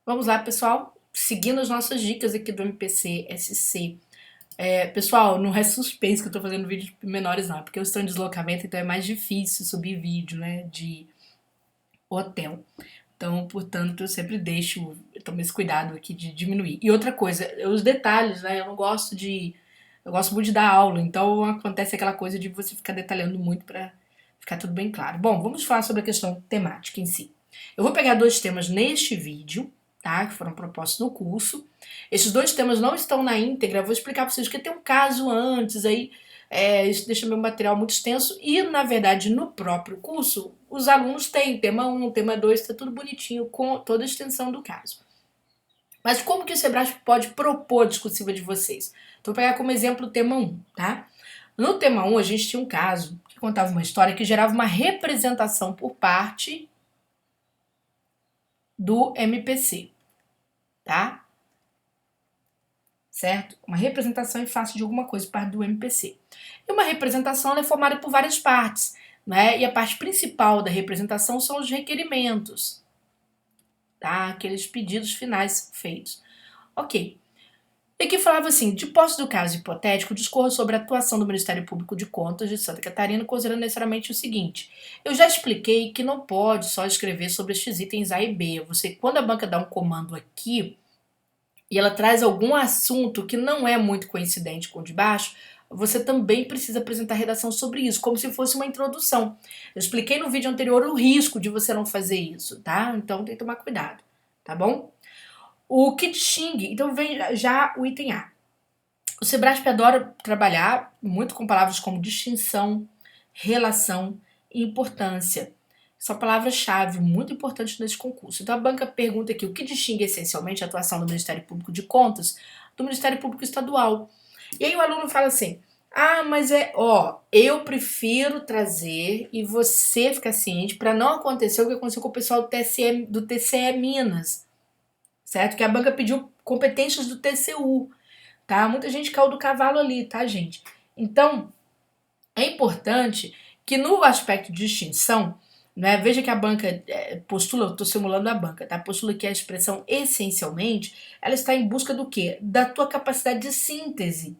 Vamos lá, pessoal. Seguindo as nossas dicas aqui do MPC SC. Pessoal, não é suspense que eu tô fazendo vídeo de menores, não, porque eu estou em deslocamento, então é mais difícil subir vídeo, né, de hotel. Então, portanto, eu tomo esse cuidado aqui de diminuir. E outra coisa, os detalhes, né, eu gosto muito de dar aula, então acontece aquela coisa de você ficar detalhando muito pra ficar tudo bem claro. Bom, vamos falar sobre a questão temática em si. Eu vou pegar dois temas neste vídeo, tá, que foram propostos no curso. Esses dois temas não estão na íntegra, eu vou explicar para vocês que tem um caso antes aí, isso deixa meu material muito extenso e, na verdade, no próprio curso, os alunos têm tema 1, tema 2, está tudo bonitinho com toda a extensão do caso. Mas como que o Sebrae pode propor a discursiva de vocês? Então, vou pegar como exemplo o tema 1, tá? No tema 1, a gente tinha um caso que contava uma história que gerava uma representação por parte do MPC, tá? Certo? Uma representação em face de alguma coisa, parte do MPC. E uma representação ela é formada por várias partes, né? E a parte principal da representação são os requerimentos, tá? Aqueles pedidos finais feitos. Ok. E aqui falava assim, de posse do caso hipotético, discorra sobre a atuação do Ministério Público de Contas de Santa Catarina, considerando necessariamente o seguinte. Eu já expliquei que não pode só escrever sobre estes itens A e B. Quando a banca dá um comando aqui, e ela traz algum assunto que não é muito coincidente com o de baixo, você também precisa apresentar redação sobre isso, como se fosse uma introdução. Eu expliquei no vídeo anterior o risco de você não fazer isso, tá? Então tem que tomar cuidado, tá bom? O que distingue, então vem já o item A. O Sebrasp adora trabalhar muito com palavras como distinção, relação e importância. São palavras-chave muito importantes nesse concurso. Então a banca pergunta aqui o que distingue essencialmente a atuação do Ministério Público de Contas do Ministério Público Estadual. E aí o aluno fala assim, mas eu prefiro trazer e você ficar ciente para não acontecer o que aconteceu com o pessoal do TCE Minas, certo? Que a banca pediu competências do TCU, tá? Muita gente caiu do cavalo ali, tá, gente? Então, é importante que no aspecto de distinção, né, veja que a banca postula, eu estou simulando a banca, tá? Postula que a expressão essencialmente, ela está em busca do quê? Da tua capacidade de síntese,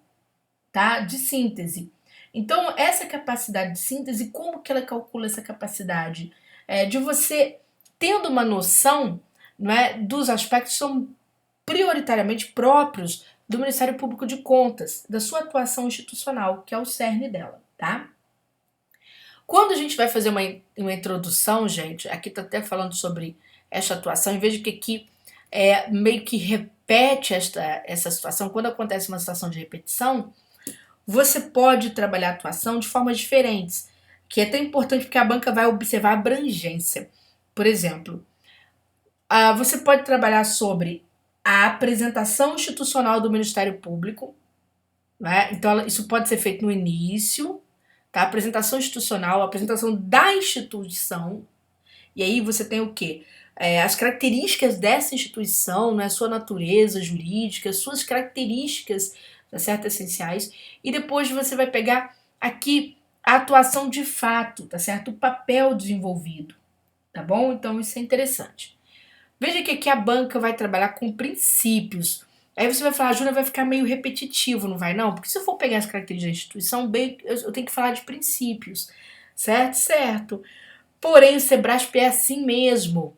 tá? De síntese. Então, essa capacidade de síntese, como que ela calcula essa capacidade? De você tendo uma noção, não é, dos aspectos que são prioritariamente próprios do Ministério Público de Contas, da sua atuação institucional, que é o cerne dela, tá? Quando a gente vai fazer uma introdução, gente, aqui tá até falando sobre essa atuação, e veja que aqui meio que repete essa situação. Quando acontece uma situação de repetição, você pode trabalhar a atuação de formas diferentes, que é tão importante porque a banca vai observar a abrangência. Por exemplo, você pode trabalhar sobre a apresentação institucional do Ministério Público, né? Então isso pode ser feito no início, tá? Apresentação institucional, apresentação da instituição, e aí você tem o quê? As características dessa instituição, né? Sua natureza jurídica, suas características, tá certo? Essenciais, e depois você vai pegar aqui a atuação de fato, tá certo? O papel desenvolvido, tá bom? Então isso é interessante. Veja que aqui a banca vai trabalhar com princípios. Aí você vai falar, Júlia, vai ficar meio repetitivo, não vai não? Porque se eu for pegar as características da instituição, eu tenho que falar de princípios, certo? Certo. Porém, o Sebrasp é assim mesmo.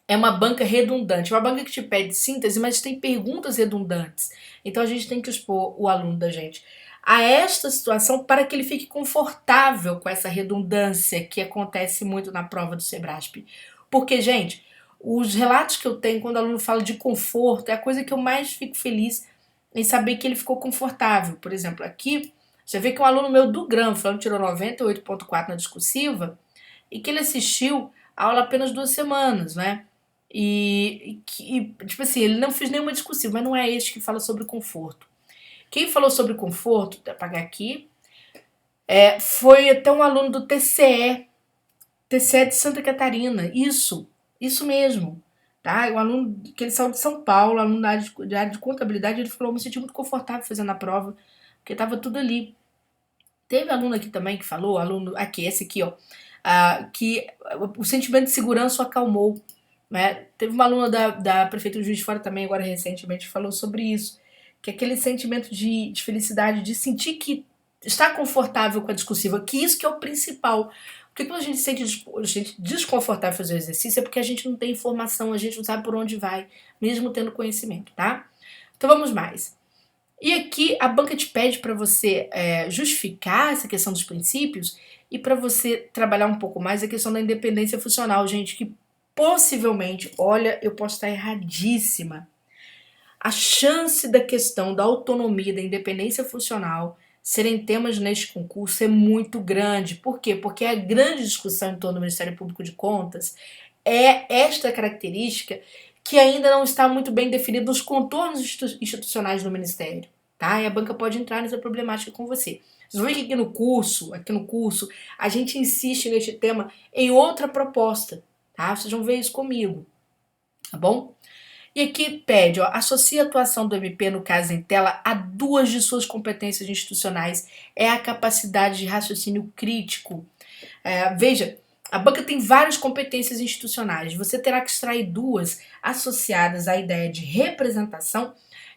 É uma banca redundante, uma banca que te pede síntese, mas tem perguntas redundantes. Então a gente tem que expor o aluno da gente a esta situação para que ele fique confortável com essa redundância que acontece muito na prova do Sebrasp. Porque, gente, os relatos que eu tenho quando o aluno fala de conforto é a coisa que eu mais fico feliz em saber que ele ficou confortável. Por exemplo, aqui você vê que um aluno meu do GRAM falando que tirou 98,4 na discursiva e que ele assistiu a aula apenas 2 semanas, né? Tipo assim, ele não fez nenhuma discursiva, mas não é este que fala sobre conforto. Quem falou sobre conforto, vou apagar aqui, foi até um aluno do TCE de Santa Catarina. Isso mesmo. Tá? O aluno que ele saiu de São Paulo, aluno da área de contabilidade, ele falou, me senti muito confortável fazendo a prova, porque estava tudo ali. Teve aluno aqui também que falou, esse aqui, ó, que o sentimento de segurança o acalmou. né? Teve uma aluna da Prefeitura de Juiz de Fora também, agora recentemente, falou sobre isso, que é aquele sentimento de felicidade, de sentir que está confortável com a discursiva, que isso que é o principal. Porque quando a gente se sente desconfortável fazer o exercício é porque a gente não tem informação, a gente não sabe por onde vai, mesmo tendo conhecimento, tá? Então vamos mais. E aqui a banca te pede para você justificar essa questão dos princípios e para você trabalhar um pouco mais a questão da independência funcional, gente, que possivelmente, olha, eu posso estar erradíssima. A chance da questão da autonomia, da independência funcional serem temas neste concurso é muito grande. Por quê? Porque a grande discussão em torno do Ministério Público de Contas é esta característica que ainda não está muito bem definida nos contornos institucionais do Ministério. Tá? E a banca pode entrar nessa problemática com você. Vocês vão ver que aqui no curso, a gente insiste neste tema em outra proposta. Tá? Vocês vão ver isso comigo. Tá bom? E aqui pede, ó, associa a atuação do MP no caso em tela a duas de suas competências institucionais, é a capacidade de raciocínio crítico. Veja, a banca tem várias competências institucionais, você terá que extrair duas associadas à ideia de representação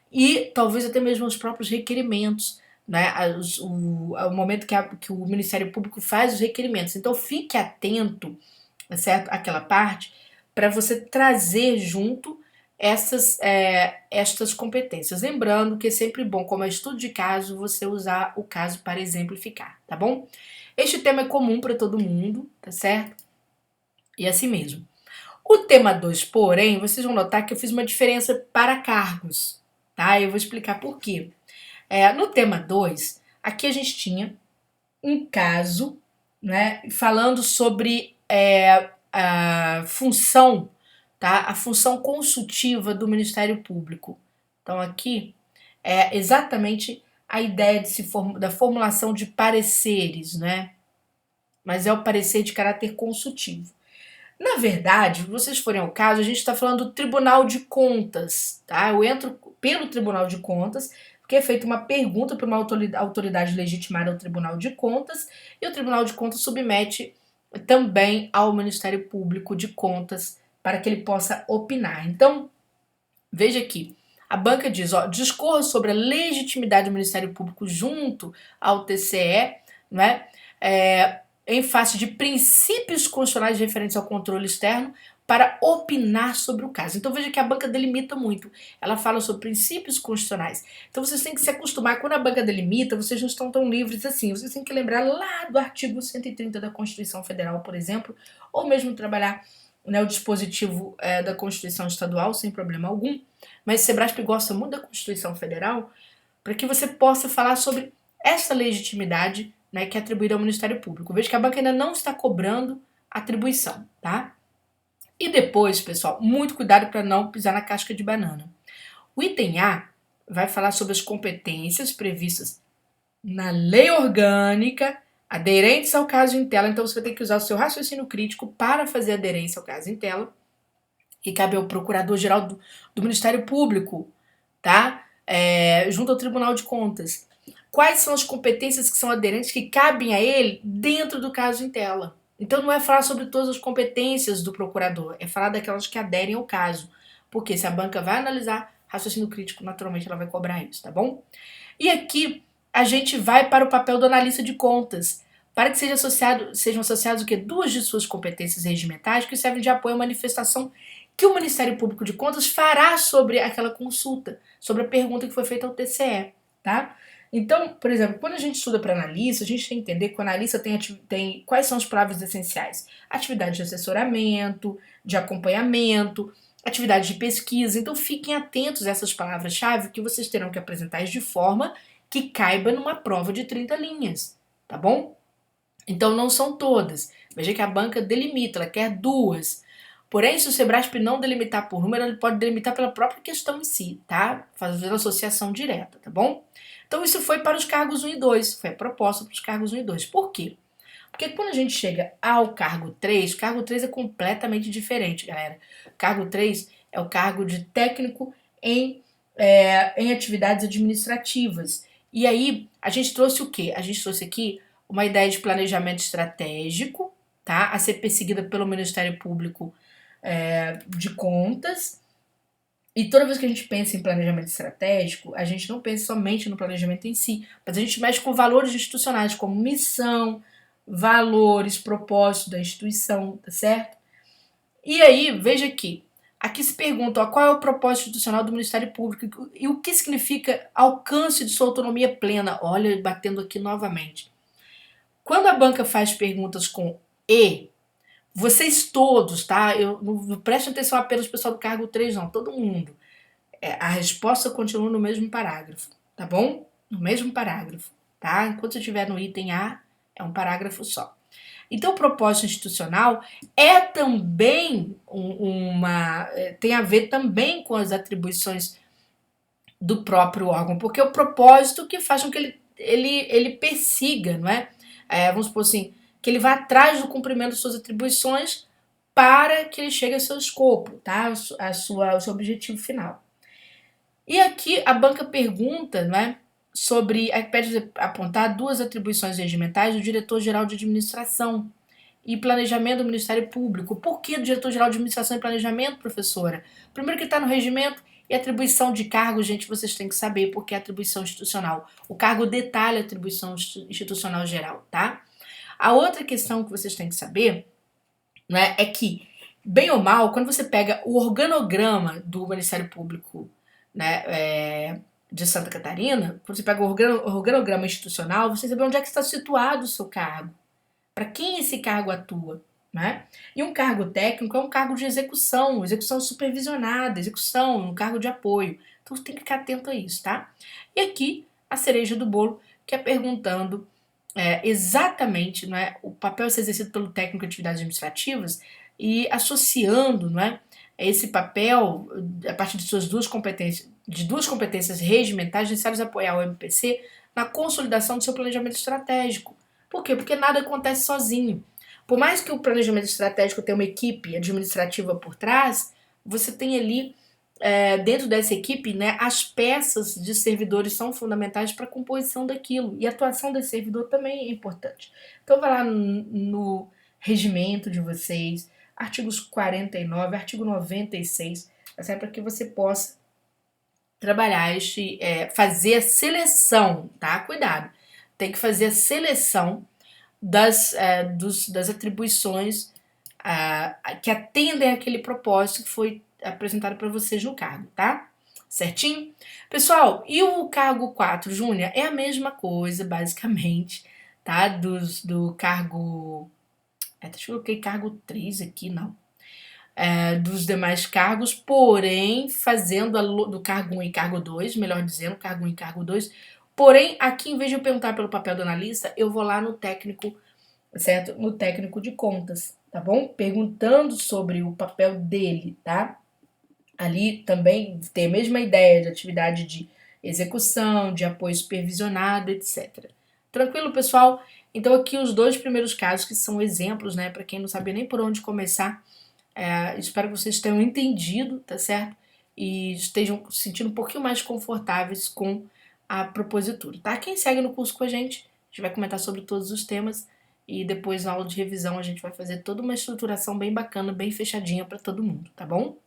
e talvez até mesmo os próprios requerimentos, né? O momento que o Ministério Público faz os requerimentos. Então fique atento, certo? Aquela parte, para você trazer junto estas competências. Lembrando que é sempre bom, como é estudo de caso, você usar o caso para exemplificar, tá bom? Este tema é comum para todo mundo, tá certo? E assim mesmo. O tema 2, porém, vocês vão notar que eu fiz uma diferença para cargos, tá? Eu vou explicar por quê. No tema 2, aqui a gente tinha um caso, né, falando sobre a função, tá? A função consultiva do Ministério Público. Então aqui é exatamente a ideia da formulação de pareceres, né? Mas é o parecer de caráter consultivo. Na verdade, se vocês forem ao caso, a gente está falando do Tribunal de Contas, tá? Eu entro pelo Tribunal de Contas, porque é feita uma pergunta para uma autoridade legitimada ao Tribunal de Contas, e o Tribunal de Contas submete também ao Ministério Público de Contas para que ele possa opinar. Então, veja aqui, a banca diz, ó, discorra sobre a legitimidade do Ministério Público junto ao TCE, né? Em face de princípios constitucionais referentes ao controle externo para opinar sobre o caso. Então veja que a banca delimita muito. Ela fala sobre princípios constitucionais. Então vocês têm que se acostumar. Quando a banca delimita, vocês não estão tão livres assim. Vocês têm que lembrar lá do artigo 130 da Constituição Federal, por exemplo, ou mesmo trabalhar, né, o dispositivo da Constituição Estadual, sem problema algum. Mas o Sebrasp gosta muito da Constituição Federal para que você possa falar sobre essa legitimidade, né, que é atribuída ao Ministério Público. Veja que a banca ainda não está cobrando atribuição, tá? E depois, pessoal, muito cuidado para não pisar na casca de banana. O item A vai falar sobre as competências previstas na lei orgânica aderentes ao caso em tela. Então você vai ter que usar o seu raciocínio crítico para fazer aderência ao caso em tela. E cabe ao Procurador-Geral do Ministério Público, tá? Junto ao Tribunal de Contas. Quais são as competências que são aderentes, que cabem a ele dentro do caso em tela. Então não é falar sobre todas as competências do procurador, é falar daquelas que aderem ao caso. Porque se a banca vai analisar raciocínio crítico, naturalmente ela vai cobrar isso, tá bom? E aqui a gente vai para o papel do analista de contas, para que sejam associados o quê? Duas de suas competências regimentais que servem de apoio à manifestação que o Ministério Público de Contas fará sobre aquela consulta, sobre a pergunta que foi feita ao TCE, tá? Então, por exemplo, quando a gente estuda para analista, a gente tem que entender que o analista tem quais são as palavras essenciais. Atividade de assessoramento, de acompanhamento, atividade de pesquisa. Então, fiquem atentos a essas palavras-chave que vocês terão que apresentar de forma que caiba numa prova de 30 linhas, tá bom? Então, não são todas. Veja que a banca delimita, ela quer duas. Porém, se o Sebrasp não delimitar por número, ele pode delimitar pela própria questão em si, tá? Fazendo associação direta, tá bom? Então, isso foi para os cargos 1 e 2, foi a proposta para os cargos 1 e 2. Por quê? Porque quando a gente chega ao cargo 3, o cargo 3 é completamente diferente, galera. O cargo 3 é o cargo de técnico em atividades administrativas. E aí, a gente trouxe o quê? A gente trouxe aqui uma ideia de planejamento estratégico, tá? A ser perseguida pelo Ministério Público de contas. E toda vez que a gente pensa em planejamento estratégico, a gente não pensa somente no planejamento em si, mas a gente mexe com valores institucionais, como missão, valores, propósito da instituição, tá certo? E aí, veja aqui se pergunta, ó, qual é o propósito institucional do Ministério Público e o que significa alcance de sua autonomia plena? Olha, batendo aqui novamente. Quando a banca faz perguntas com E, vocês todos, tá? Eu não presto atenção apenas o pessoal do cargo 3, não, todo mundo. A resposta continua no mesmo parágrafo, tá bom? No mesmo parágrafo, tá? Enquanto você estiver no item A, é um parágrafo só. Então, o propósito institucional é também tem a ver também com as atribuições do próprio órgão, porque é o propósito que faz com que ele persiga, não é? Vamos supor assim, que ele vá atrás do cumprimento de suas atribuições para que ele chegue ao seu escopo, tá? Ao seu objetivo final. E aqui a banca pergunta, não é? Sobre, pede apontar duas atribuições regimentais do diretor-geral de administração e planejamento do Ministério Público. Por que do diretor-geral de administração e planejamento, professora? Primeiro que está no regimento e atribuição de cargo, gente, vocês têm que saber porque é atribuição institucional. O cargo detalha a atribuição institucional geral, tá? A outra questão que vocês têm que saber, né, é que, bem ou mal, quando você pega o organograma do Ministério Público, né, de Santa Catarina, quando você pega o organograma institucional, você sabe onde é que está situado o seu cargo, para quem esse cargo atua, né? E um cargo técnico é um cargo de execução supervisionada, um cargo de apoio. Então você tem que ficar atento a isso, tá? E aqui a cereja do bolo, que é perguntando exatamente, não é, o papel a ser exercido pelo técnico de atividades administrativas e associando, não é, esse papel a partir de suas duas competências regimentais necessárias a apoiar o MPC na consolidação do seu planejamento estratégico. Por quê? Porque nada acontece sozinho. Por mais que o planejamento estratégico tenha uma equipe administrativa por trás, você tem ali, dentro dessa equipe, né, as peças de servidores são fundamentais para a composição daquilo. E a atuação desse servidor também é importante. Então, vai lá no regimento de vocês, artigos 49, artigo 96, tá certo? Para que você possa trabalhar fazer a seleção, tá? Cuidado. Tem que fazer a seleção das atribuições que atendem àquele propósito que foi apresentado para vocês no cargo, tá? Certinho? Pessoal, e o cargo 4 Júnior é a mesma coisa, basicamente, tá? Do cargo... deixa eu colocar cargo 3 aqui, não. Dos demais cargos, porém, fazendo do cargo 1 e cargo 2, melhor dizendo, cargo 1 e cargo 2, porém, aqui, em vez de eu perguntar pelo papel do analista, eu vou lá no técnico, certo? No técnico de contas, tá bom? Perguntando sobre o papel dele, tá? Ali também tem a mesma ideia de atividade de execução, de apoio supervisionado, etc. Tranquilo, pessoal? Então, aqui os dois primeiros casos, que são exemplos, né? Para quem não sabia nem por onde começar, espero que vocês tenham entendido, tá certo? E estejam se sentindo um pouquinho mais confortáveis com a propositura, tá? Quem segue no curso com a gente vai comentar sobre todos os temas e depois na aula de revisão a gente vai fazer toda uma estruturação bem bacana, bem fechadinha para todo mundo, tá bom?